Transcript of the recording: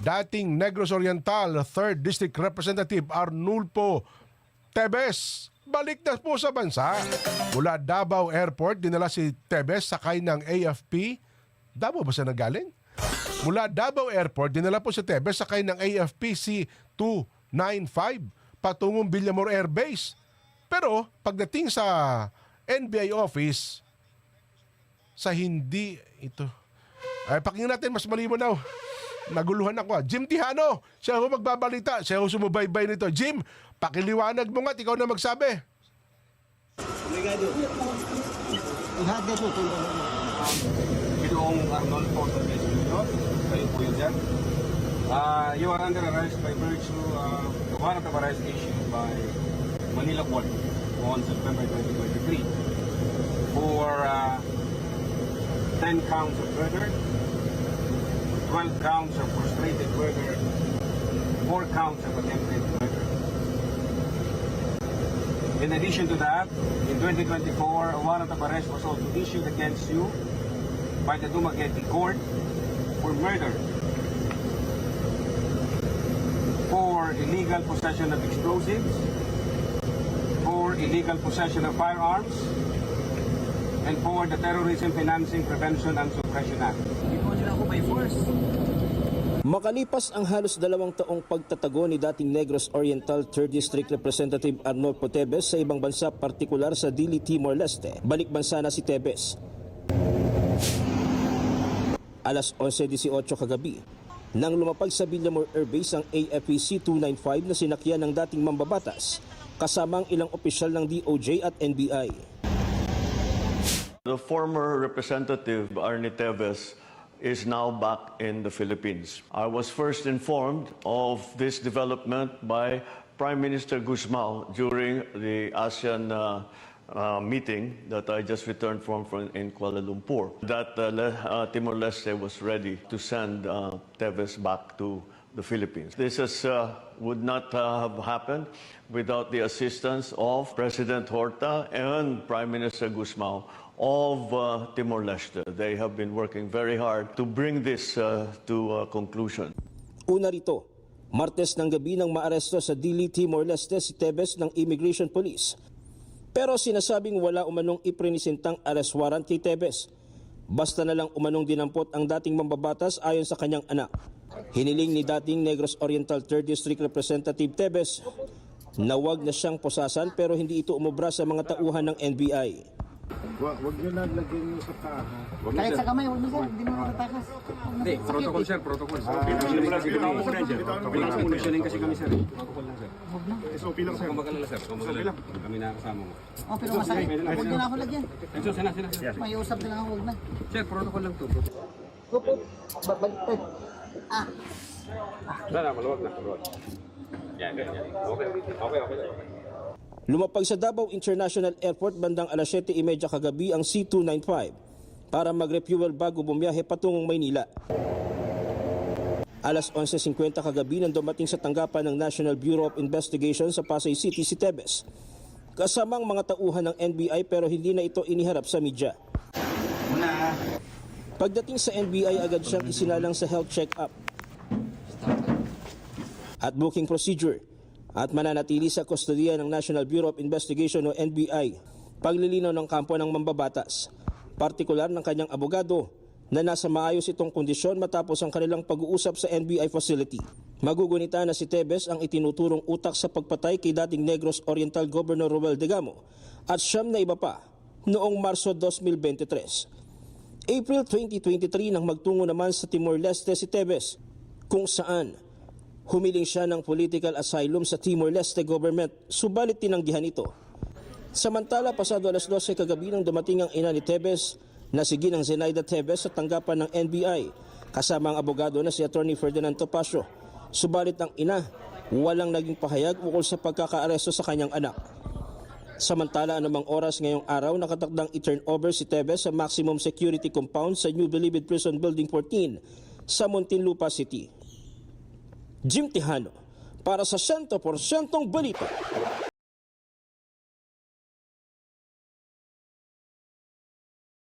dating Negros Oriental 3rd District Representative Arnulfo Tebes balik na po sa bansa. Mula Davao Airport, dinala si Tebes sakay ng AFP. Davao ba siya nagaling? Mula Davao Airport, dinala po si Tebes sakay ng AFP C-295 patungong Villamor Air Base. Pero pagdating sa NBI office, sa hindi ito. Ay, pakinggan natin, mas malinaw. Naguluhan ako. Jim Tihano, siya ho magbabalita. Siya ho sumubaybay nito. Jim, pakiliwanag mo nga, ikaw na magsabi. Obrigado. Ihagda po. Ginoong Arnulfo Tebes Jr., kayo po yun dyan. You are under arrest by virtue of the warrant of arrest issued by Manila Court on September 2023 for 10 counts of murder, 12 counts of frustrated murder, 4 counts of attempted murder. In addition to that, in 2024, a warrant of arrest was also issued against you by the Dumaguete Court for murder, for illegal possession of explosives, for illegal possession of firearms, and for the Terrorism Financing Prevention and Suppression Act. Ginawa nila ako by force. Makalipas ang halos 2 taong pagtatago ni dating Negros Oriental 3rd District Representative Arnulfo Tebes sa ibang bansa, partikular sa Dili, Timor-Leste, balik bansa na si Tebes. Alas 11:18 kagabi, nang lumapag sa Villamor Air Base ang AFP C-295 na sinakyan ng dating mambabatas, kasamang ilang opisyal ng DOJ at NBI. The former representative Arnie Tevez is now back in the Philippines. I was first informed of this development by Prime Minister Guzmao during the ASEAN meeting that I just returned from in Kuala Lumpur, that Timor-Leste was ready to send Tevez back to the Philippines. This would not have happened without the assistance of President Horta and Prime Minister Guzmao of Timor-Leste. They have been working very hard to bring this to a conclusion. Una rito, Martes ng gabi nang maaresto sa Dili, Timor-Leste si Tebes ng Immigration Police. Pero sinasabing wala umanong iprinisintang arrest warrant kay Tebes. Basta na lang umanong dinampot ang dating mambabatas ayon sa kanyang anak. Hiniling ni dating Negros Oriental 3rd District Representative Tebes na wag na siyang posasan pero hindi ito umubra sa mga tauhan ng NBI. Wag nyo na lagyan nyo sa kaha. Kahit sa kamay, huwag mo sir, hindi mo matatakas. Hindi, protocol sir, protocol. Bitawan mo na dyan. Commissioning kasi kami sir. Protocol lang sir. Huwag na. SOP lang sir. Kung magalala sir, kung magalala. Kami nakakasama mo. Oh, pero masakit. Huwag nyo na ako lagyan. Sina. May usap na lang ako, huwag na. Sir, protocol lang to. Opo. Balik. Ah. Maluwag na. Yan. Okay. Lumapag sa Davao International Airport bandang alas 7:30 kagabi ang C-295 para mag-refuel bago bumiyahe patungong Maynila. Alas 11:50 kagabi nang dumating sa tanggapan ng National Bureau of Investigation sa Pasay City si Tebes, kasamang mga tauhan ng NBI pero hindi na ito iniharap sa media. Pagdating sa NBI, agad siyang isinalang sa health check-up at booking procedure at mananatili sa kustodiya ng National Bureau of Investigation o NBI. Paglilinaw ng kampo ng mambabatas, partikular ng kanyang abogado na nasa maayos itong kondisyon matapos ang kanilang pag-uusap sa NBI facility. Magugunita na si Tebes ang itinuturong utak sa pagpatay kay dating Negros Oriental Governor Roel Degamo at siyam na iba pa noong Marso 2023. April 2023 nang magtungo naman sa Timor-Leste si Tebes, kung saan humiling siya ng political asylum sa Timor-Leste government, subalit tinanggihan ito. Samantala, pasado alas 12 kagabi nang dumating ang ina ni Tebes na si Ginang Zenaida Tebes sa tanggapan ng NBI, kasama ang abogado na si Attorney Ferdinand Topacio. Subalit ang ina, walang naging pahayag ukol sa pagkakaaresto sa kanyang anak. Samantala, anumang oras ngayong araw, nakatakdang i-turn over si Tebes sa maximum security compound sa New Bilibid Prison Building 14 sa Muntinlupa City. Jim Tihano, para sa 100% balita.